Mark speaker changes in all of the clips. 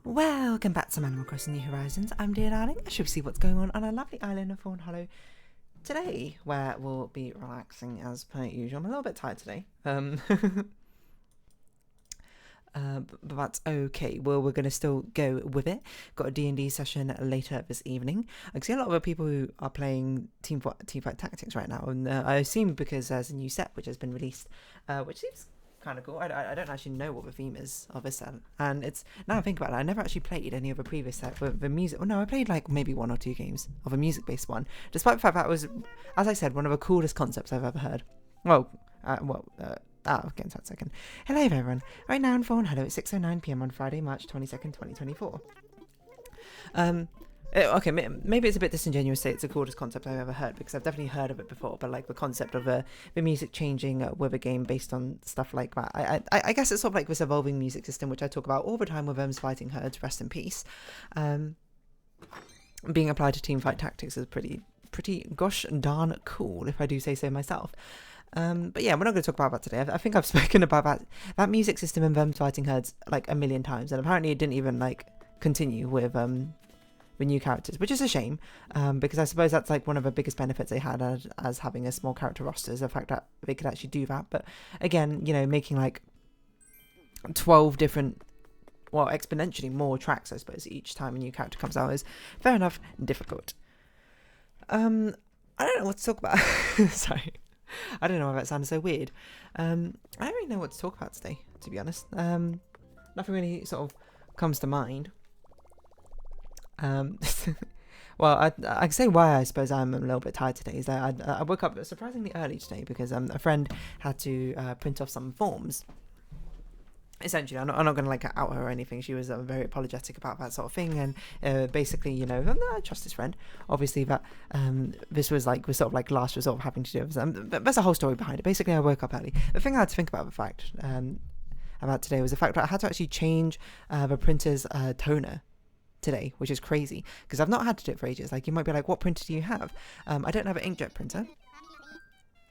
Speaker 1: Welcome back to Animal Crossing New Horizons. I'm Dear Darling. I should see what's going on our lovely island of Fawnhollow today, where we'll be relaxing as per usual. I'm a little bit tired today, but that's okay. Well, we're going to still go with it. Got a D&D session later this evening. I can see a lot of people who are playing Teamfight Tactics right now, and I assume because there's a new set which has been released, which seems kind of cool. I don't actually know what the theme is of this set, and it's, now I think about it, I never actually played any of the previous set with the music. Well, no, I played like maybe 1 or 2 games of a music-based one, despite the fact that was, as I said, one of the coolest concepts I've ever heard. I'll get into that in a second. Hello everyone. Right now in Fawnhallow at 6:09 PM on Friday, March 22nd, 2024. Okay, maybe it's a bit disingenuous to say it's the coolest concept I've ever heard, because I've definitely heard of it before, but like the concept of the music changing with a game based on stuff like that. I guess it's sort of like this evolving music system, which I talk about all the time with Fighting Herds, rest in peace. Being applied to Teamfight Tactics is pretty gosh darn cool, if I do say so myself. But yeah, we're not going to talk about that today. I think I've spoken about that music system in Fighting Herds like a million times, and apparently it didn't even like continue with the new characters, which is a shame, because I suppose that's like one of the biggest benefits they had as having a small character roster, is the fact that they could actually do that. But again, you know, making like 12 different, well, exponentially more tracks, I suppose, each time a new character comes out is fair enough difficult. I don't know what to talk about. Sorry, I don't know why that sounded so weird. I don't really know what to talk about today, to be honest. Nothing really sort of comes to mind. Well, I can say why I suppose I'm a little bit tired today is that I woke up surprisingly early today because a friend had to print off some forms. Essentially, I'm not going to like out her or anything. She was very apologetic about that sort of thing, and basically, you know, I trust this friend. Obviously, that this was sort of like last resort of having to do with them. But there's a whole story behind it. Basically, I woke up early. The thing I had to think about about today was the fact that I had to actually change the printer's toner today, which is crazy because I've not had to do it for ages. Like, you might be like, what printer do you have? I don't have an inkjet printer.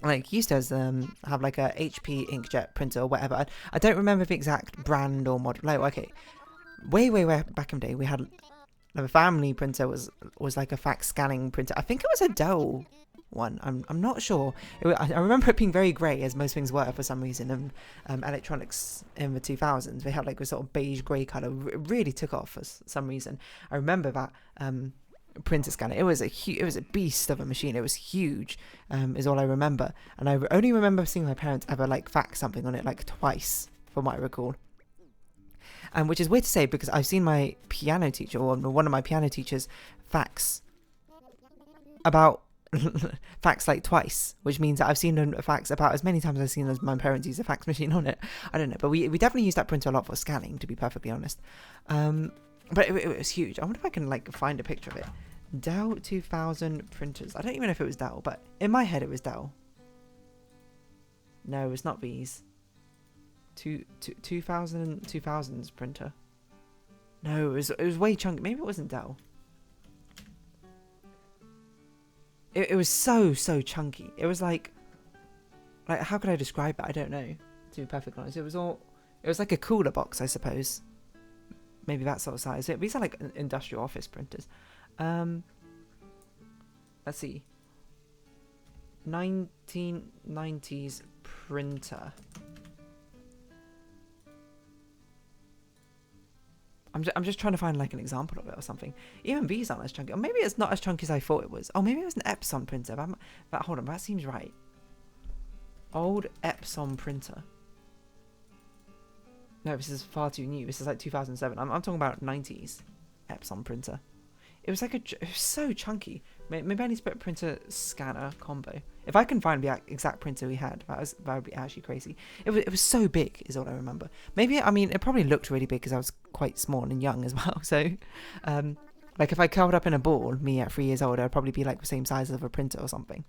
Speaker 1: Like, used to have like a HP inkjet printer or whatever. I don't remember the exact brand or model. Like, okay, way back in the day, we had the family printer was like a fax scanning printer. I think it was a Dell one. I'm not sure. I remember it being very grey, as most things were for some reason. And electronics in the 2000s, they had like a sort of beige grey colour. It really took off for some reason. I remember that printer scanner. It was a beast of a machine. It was huge, is all I remember. And I only remember seeing my parents ever like fax something on it like twice, from what I recall. Which is weird to say because I've seen my piano teacher, or one of my piano teachers, fax like twice, which means that I've seen a fax about as many times as I've seen as my parents use a fax machine on it. I don't know, but we definitely use that printer a lot for scanning, to be perfectly honest. But it was huge. I wonder if I can like find a picture of it. Dell 2000 printers. I don't even know if it was Dell, but in my head it was Dell. No, it's not these. 2000s printer. No, it was way chunky. Maybe it wasn't Dell. It was so chunky. It was like how could I describe it? I don't know, to be perfectly honest. It was like a cooler box, I suppose. Maybe that sort of size. These are like industrial office printers. Let's see. 1990s printer. I'm just trying to find like an example of it or something. Even these aren't as chunky. Or maybe it's not as chunky as I thought it was. Oh, maybe it was an Epson printer. Hold on, that seems right. Old Epson printer. No, this is far too new. This is like 2007. I'm talking about 90s Epson printer. It was like it was so chunky. Maybe I need to put a printer scanner combo. If I can find the exact printer we had, that would be actually crazy. It was so big, is all I remember. Maybe, I mean, it probably looked really big because I was quite small and young as well. So, like if I curled up in a ball, me at 3 years old, I'd probably be like the same size of a printer or something.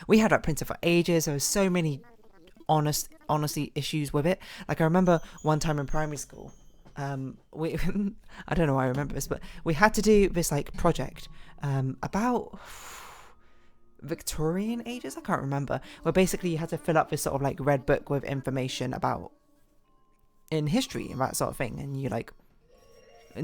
Speaker 1: We had that printer for ages. There was so many honestly issues with it. Like I remember one time in primary school, we I don't know why I remember this, but we had to do this like project about Victorian ages, I can't remember, where basically you had to fill up this sort of like red book with information about in history and that sort of thing, and you like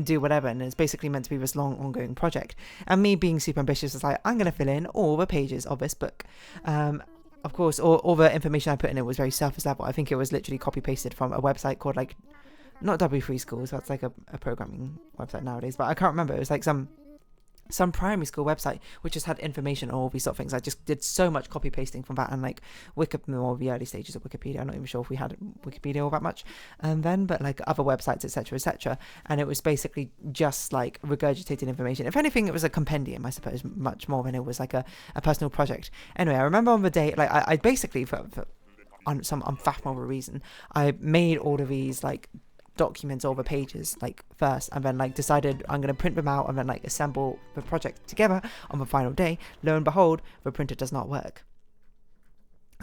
Speaker 1: do whatever, and it's basically meant to be this long ongoing project. And me being super ambitious was like, I'm going to fill in all the pages of this book. Of course, all the information I put in it was very surface level. I think it was literally copy pasted from a website called like, not W Free Schools, that's like a programming website nowadays, but I can't remember. It was like some primary school website which just had information on all these sort of things. I just did so much copy pasting from that, and like all the early stages of Wikipedia. I'm not even sure if we had Wikipedia all that much then, but like other websites, etc., and it was basically just like regurgitated information. If anything, it was a compendium, I suppose, much more than it was like a personal project. Anyway, I remember on the day, like I basically on some unfathomable reason, I made all of these like documents, all the pages like first, and then like decided I'm going to print them out and then like assemble the project together on the final day. Lo and behold, the printer does not work.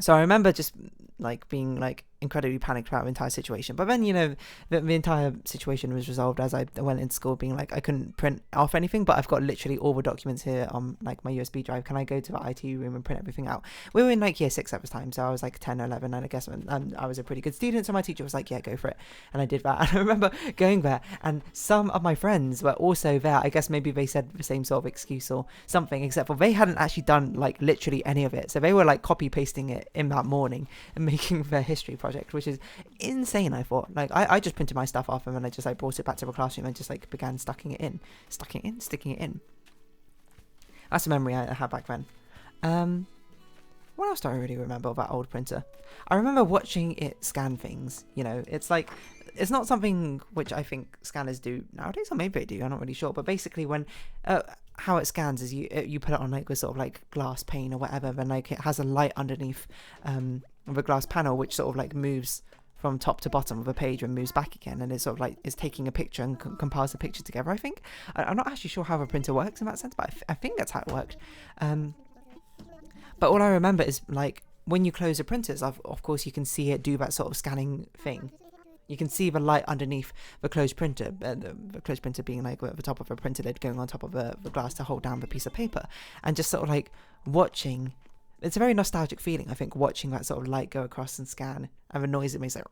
Speaker 1: So I remember just like being like incredibly panicked about the entire situation. But then, you know, the entire situation was resolved as I went into school, being like, I couldn't print off anything, but I've got literally all the documents here on like my USB drive. Can I go to the IT room and print everything out? We were in like year 6 at this time, so I was like 10 or 11, and I guess I was a pretty good student, so my teacher was like, yeah, go for it. And I did that. And I remember going there, and some of my friends were also there. I guess maybe they said the same sort of excuse or something, except for they hadn't actually done like literally any of it. So they were like copy pasting it in that morning and making their history project, which is insane. I thought, like, I just printed my stuff off, and then I just like brought it back to the classroom and just like began sticking it in. That's a memory I had back then. What else do I really remember about old printer? I remember watching it scan things. You know, it's like, it's not something which I think scanners do nowadays, or maybe they do, I'm not really sure. But basically, when how it scans is you put it on like a sort of like glass pane or whatever, then like it has a light underneath the glass panel, which sort of like moves from top to bottom of a page and moves back again, and it's sort of like is taking a picture and compiles the picture together. I think I'm not actually sure how a printer works in that sense, but I think that's how it worked. But all I remember is like when you close the printers, of course you can see it do that sort of scanning thing. You can see the light underneath the closed printer, the closed printer being like at the top of a printer lid going on top of the glass to hold down the piece of paper, and just sort of like watching. It's a very nostalgic feeling, I think, watching that sort of light go across and scan, and the noise it makes, like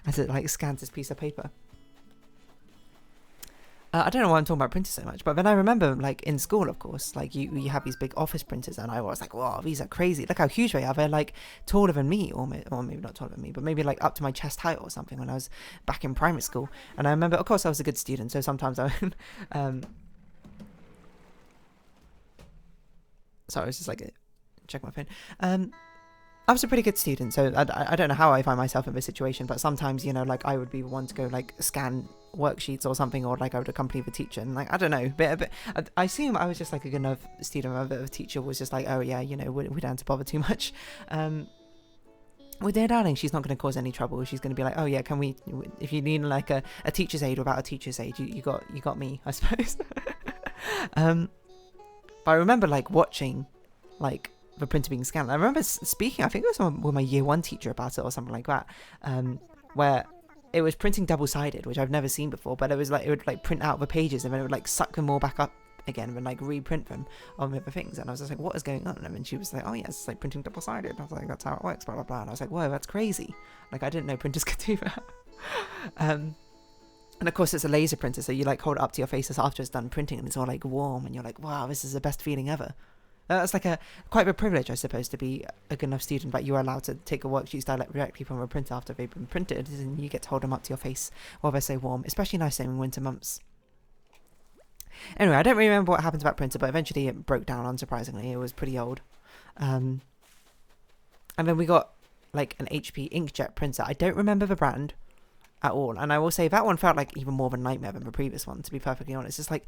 Speaker 1: as it like scans this piece of paper. I don't know why I'm talking about printers so much, but then I remember, like, in school, of course, like, you have these big office printers, and I was like, wow, these are crazy. Look how huge they are. They're, like, taller than me, or maybe not taller than me, but maybe, like, up to my chest height or something when I was back in primary school. And I remember, of course, I was a good student, so sometimes I would, sorry, I was just, like, check my phone. I was a pretty good student, so I don't know how I find myself in this situation, but sometimes, you know, like, I would be the one to go, like, scan worksheets or something, or like I would accompany the teacher, and like I don't know, but I assume I was just like a good enough student. The teacher was just like, oh yeah, you know, we don't have to bother too much. With dear darling, she's not going to cause any trouble. She's going to be like, oh yeah, can we, if you need like a teacher's aide without a teacher's aide, you got me, I suppose. But I remember like watching like the printer being scanned. I remember speaking, I think it was with my year 1 teacher about it or something like that, where it was printing double-sided, which I've never seen before, but it was like, it would like print out the pages and then it would like suck them all back up again and like reprint them on the other things. And I was just like, what is going on? And then she was like, oh yeah, it's like printing double-sided. And I was like, that's how it works, blah blah blah. And I was like, whoa, that's crazy. Like, I didn't know printers could do that. And of course it's a laser printer, so you like hold it up to your face after it's done printing and it's all like warm and you're like, wow, this is the best feeling ever. That's like quite a privilege, I suppose, to be a good enough student that you are allowed to take a worksheet directly from a printer after they've been printed, and you get to hold them up to your face while they're so warm, especially nice in winter months. Anyway, I don't really remember what happened to that printer, but eventually it broke down, unsurprisingly. It was pretty old. And then we got like an HP inkjet printer. I don't remember the brand at all, and I will say that one felt like even more of a nightmare than the previous one, to be perfectly honest. It's like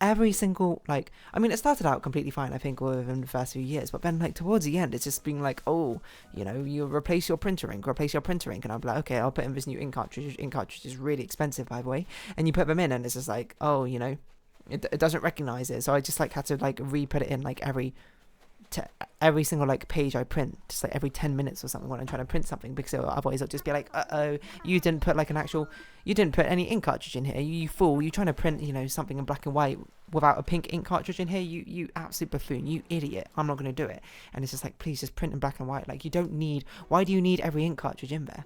Speaker 1: every single, like, I mean, it started out completely fine, I think, within the first few years, but then, like, towards the end, it's just being like, oh, you know, you replace your printer ink, and I'm like, okay, I'll put in this new ink cartridge. Ink cartridge is really expensive, by the way, and you put them in, and it's just like, oh, you know, it doesn't recognize it, so I just, like, had to, like, re-put it in, like, every single like page I print, just like every 10 minutes or something when I'm trying to print something, because otherwise it'll just be like, uh-oh, you didn't put any ink cartridge in here, you fool, you're trying to print, you know, something in black and white without a pink ink cartridge in here, you absolute buffoon, you idiot, I'm not going to do it. And it's just like, please just print in black and white. Like, why do you need every ink cartridge in there?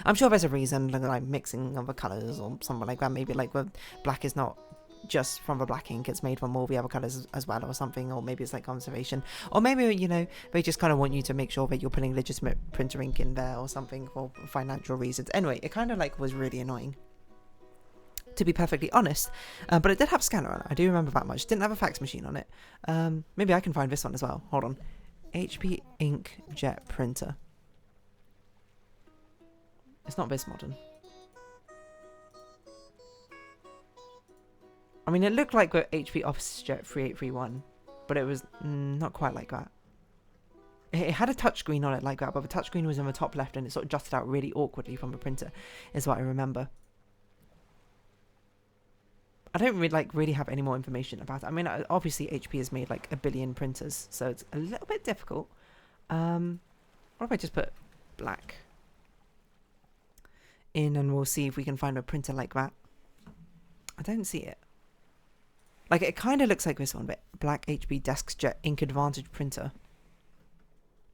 Speaker 1: I'm sure there's a reason, like mixing of the colours or something like that. Maybe like the black is not just from the black ink, it's made from all the other colours as well or something, or maybe it's like conservation, or maybe, you know, they just kind of want you to make sure that you're putting legitimate printer ink in there or something for financial reasons. Anyway, it kind of like was really annoying, to be perfectly honest, but it did have a scanner on it. I do remember that much. Didn't have a fax machine on it. Maybe I can find this one as well. Hold on. HP inkjet printer. It's not this modern. I mean, it looked like the HP OfficeJet 3831, but it was not quite like that. It had a touchscreen on it like that, but the touchscreen was in the top left and it sort of jutted out really awkwardly from the printer, is what I remember. I don't really have any more information about it. I mean, obviously HP has made like a billion printers, so it's a little bit difficult. What if I just put black in and we'll see if we can find a printer like that. I don't see it. Like, it kind of looks like this one, but black HP DeskJet Ink Advantage printer.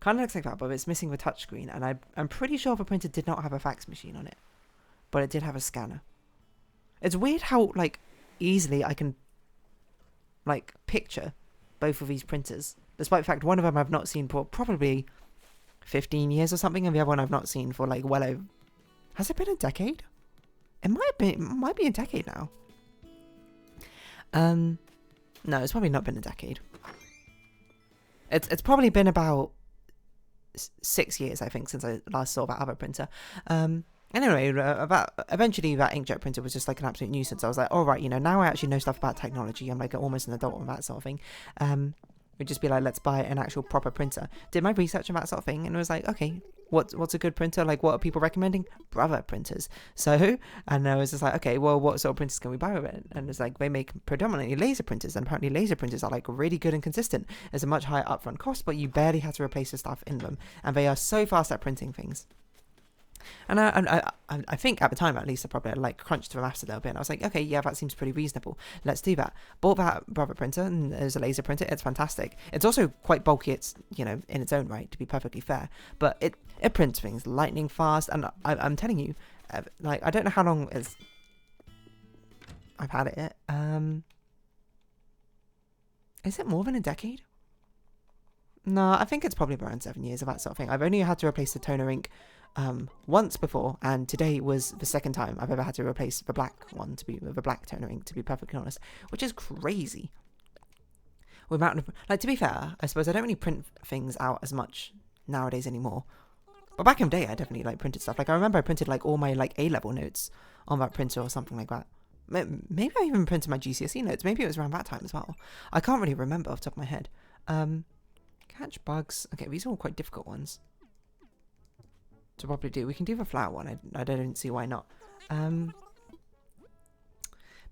Speaker 1: Kind of looks like that, but it's missing the touchscreen, and I'm pretty sure the printer did not have a fax machine on it, but it did have a scanner. It's weird how, like, easily I can, like, picture both of these printers, despite the fact one of them I've not seen for probably 15 years or something, and the other one I've not seen for, like, well over... Has it been a decade? It might be a decade now. No, it's probably not been a decade. It's probably been about 6 years, I think, since I last saw that other printer. Anyway, eventually that inkjet printer was just like an absolute nuisance. I was like, all right, you know, now I actually know stuff about technology. I'm like almost an adult and that sort of thing. We'd just be like, let's buy an actual proper printer. Did my research on that sort of thing, and it was like, okay, what's a good printer? Like, what are people recommending? Brother printers. So, and I was just like, okay, well, what sort of printers can we buy with it? And it's like, they make predominantly laser printers, and apparently laser printers are like really good and consistent. There's a much higher upfront cost, but you barely have to replace the stuff in them, and they are so fast at printing things. And I think at the time, at least, I probably like crunched the maths a little bit, and I was like, okay, yeah, that seems pretty reasonable. Let's do that. Bought that Brother printer, and there's a laser printer. It's fantastic. It's also quite bulky. It's, you know, in its own right, to be perfectly fair, but it prints things lightning fast. And I'm telling you, like, I don't know how long I've had it. Is it more than a decade? No, I think it's probably around 7 years of that sort of thing. I've only had to replace the toner ink once before, and today was the second time I've ever had to replace the black one, the black toner ink, to be perfectly honest, which is crazy. Like, to be fair, I suppose I don't really print things out as much nowadays anymore, but back in the day I definitely like printed stuff. Like, I remember I printed like all my like A-level notes on that printer or something like that. Maybe I even printed my GCSE notes. Maybe it was around that time as well. I can't really remember off the top of my head. Catch bugs. Okay, these are all quite difficult ones to probably do. We can do the flower one. I don't see why not.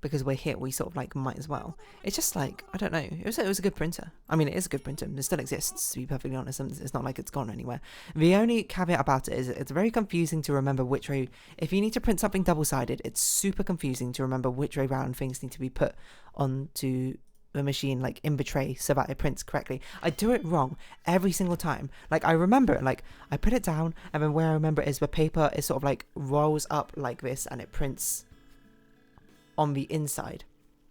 Speaker 1: Because we're here, we sort of like might as well. It's just like, I don't know. It was a good printer. I mean, it is a good printer. It still exists, to be perfectly honest. And it's not like it's gone anywhere. The only caveat about it is it's very confusing to remember which way. If you need to print something double-sided, it's super confusing to remember which way round things need to be put onto the machine, like in the tray, so that it prints correctly. I do it wrong every single time. Like, I remember it, like I put it down, and then where I remember is the paper is sort of like rolls up like this, and it prints on the inside.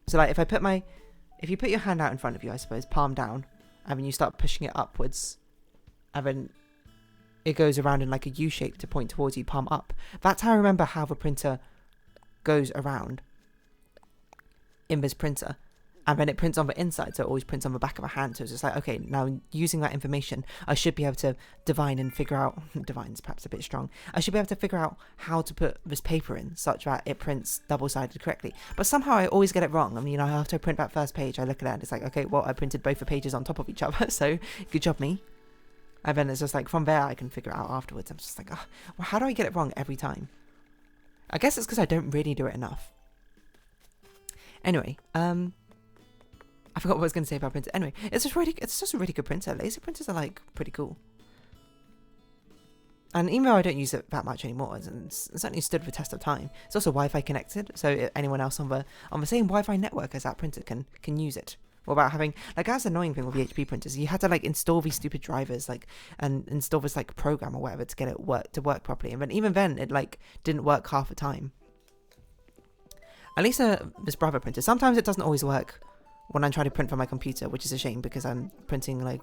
Speaker 1: So like if you put your hand out in front of you, I suppose, palm down, and then you start pushing it upwards, and then it goes around in like a U shape to point towards you, palm up. That's how I remember how the printer goes around in this printer. And then it prints on the inside, so it always prints on the back of a hand. So it's just like, okay, now using that information, I should be able to divine and figure out, divine's perhaps a bit strong, I should be able to figure out how to put this paper in such that it prints double-sided correctly. But somehow I always get it wrong. I mean, after I print that first page, I look at it and it's like, okay, well, I printed both the pages on top of each other, so good job me. And then it's just like, from there I can figure it out afterwards. I'm just like, oh, well, how do I get it wrong every time? I guess it's because I don't really do it enough. Anyway, I forgot what I was going to say about printer. Anyway, it's just a really good printer. Laser printers are like pretty cool. And even though I don't use it that much anymore, it's certainly stood the test of time. It's also Wi-Fi connected, so anyone else on the same Wi-Fi network as that printer can use it. or about having, like, that's the annoying thing with the HP printers. You had to like install these stupid drivers, like, and install this like program or whatever to get it work properly. And then even then, it like didn't work half the time. At least this Brother printer. Sometimes it doesn't always work when I'm trying to print from my computer, which is a shame because I'm printing like.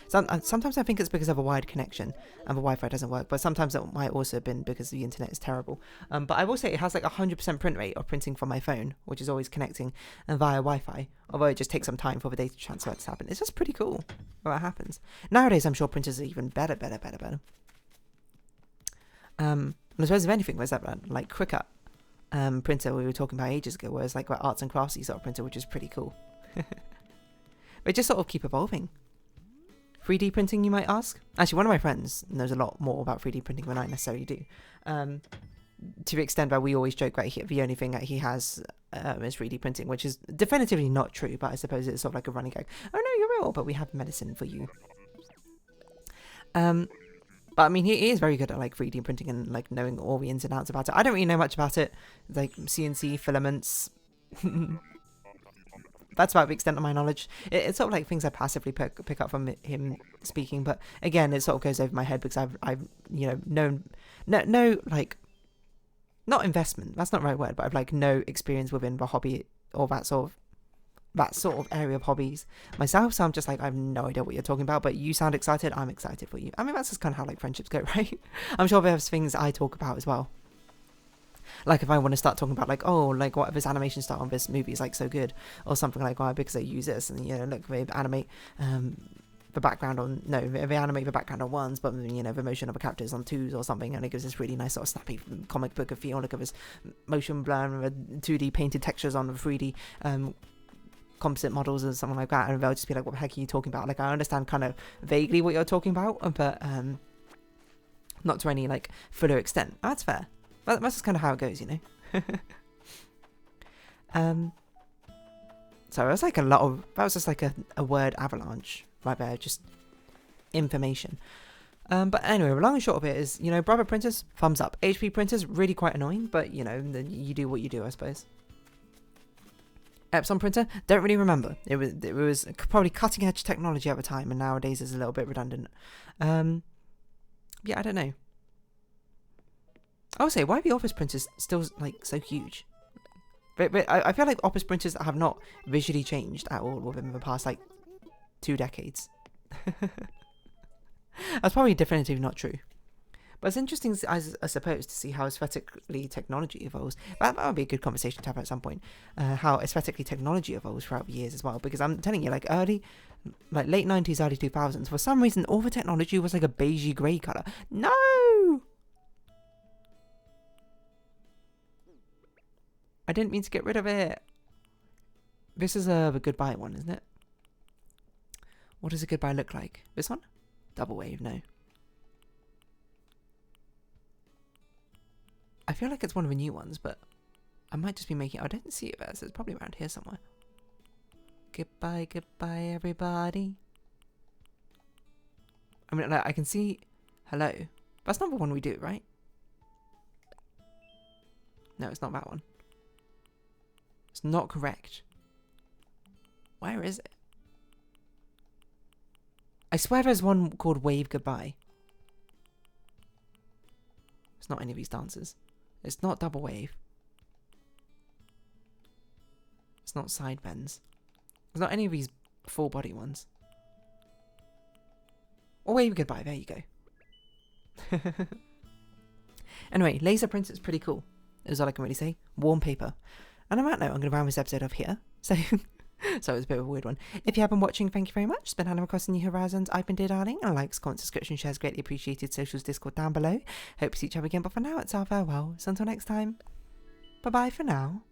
Speaker 1: Sometimes I think it's because of a wired connection and the Wi-Fi doesn't work, but sometimes it might also have been because the internet is terrible. But I will say it has like 100% print rate of printing from my phone, which is always connecting and via Wi-Fi, although it just takes some time for the data transfer to happen. It's just pretty cool when that happens. Nowadays, I'm sure printers are even better. And I suppose if anything, there's that like Cricut printer we were talking about ages ago, where it's like that arts and craftsy sort of printer, which is pretty cool. They just sort of keep evolving. 3D printing, you might ask? Actually, one of my friends knows a lot more about 3D printing than I necessarily do. To the extent that we always joke that the only thing that he has is 3D printing, which is definitively not true, but I suppose it's sort of like a running gag. Oh no, you're real, but we have medicine for you. But I mean, he is very good at like 3D printing and like knowing all the ins and outs about it. I don't really know much about it, like CNC, filaments. That's about the extent of my knowledge. It's sort of like things I passively pick up from him speaking, but again, it sort of goes over my head because I've known no like, not investment, that's not the right word, but I've like no experience within the hobby or that sort of area of hobbies myself. So I'm just like, I have no idea what you're talking about, but you sound excited, I'm excited for you. I mean, that's just kind of how like friendships go, right? I'm sure there's things I talk about as well. Like if I want to start talking about like, oh, like what if this animation style on this movie is like so good, or something like that, because they use this, and look, they animate the background on they animate the background on ones, but the motion of the characters on twos or something, and it gives this really nice sort of snappy comic book feel. Look at this motion blur and the 2D painted textures on the 3D composite models or something like that, and they'll just be like, what the heck are you talking about? Like, I understand kind of vaguely what you're talking about, but not to any like fuller extent. That's fair. That's just kind of how it goes, So it was like that was just like a word avalanche right there, just information. But anyway, the long and short of it is, Brother printers, thumbs up. HP printers, really quite annoying, but you do what you do, I suppose. Epson printer, don't really remember. It was probably cutting edge technology at the time, and nowadays is a little bit redundant. Yeah, I don't know. I would say, why are the office printers still like so huge? But I feel like office printers have not visually changed at all within the past like 2 decades. That's probably definitively not true. But it's interesting, I suppose, to see how aesthetically technology evolves. That would be a good conversation to have at some point. How aesthetically technology evolves throughout the years as well. Because I'm telling you, like late 90s, early 2000s, for some reason, all the technology was like a beigey grey colour. No! I didn't mean to get rid of it. This is the goodbye one, isn't it? What does a goodbye look like? This one? Double wave, no. I feel like it's one of the new ones, but I might just be making... I don't see it there, so it's probably around here somewhere. Goodbye, goodbye, everybody. I mean, like, I can see hello. That's not the one we do, right? No, it's not that one. It's not correct. Where is it? I swear there's one called Wave Goodbye. It's not any of these dances. It's not Double Wave. It's not Side Bends. It's not any of these full body ones. Or Wave Goodbye, there you go. Anyway, laser printers pretty cool. Is all I can really say. Warm paper. And on that note, I'm going to round this episode off here. So it's a bit of a weird one. If you have been watching, thank you very much. It's been Hannah across the New Horizons. I've been Dear Darling. And likes, comments, subscription, shares greatly appreciated. Socials, Discord down below. Hope to see each other again. But for now, it's our farewell. So until next time, bye-bye for now.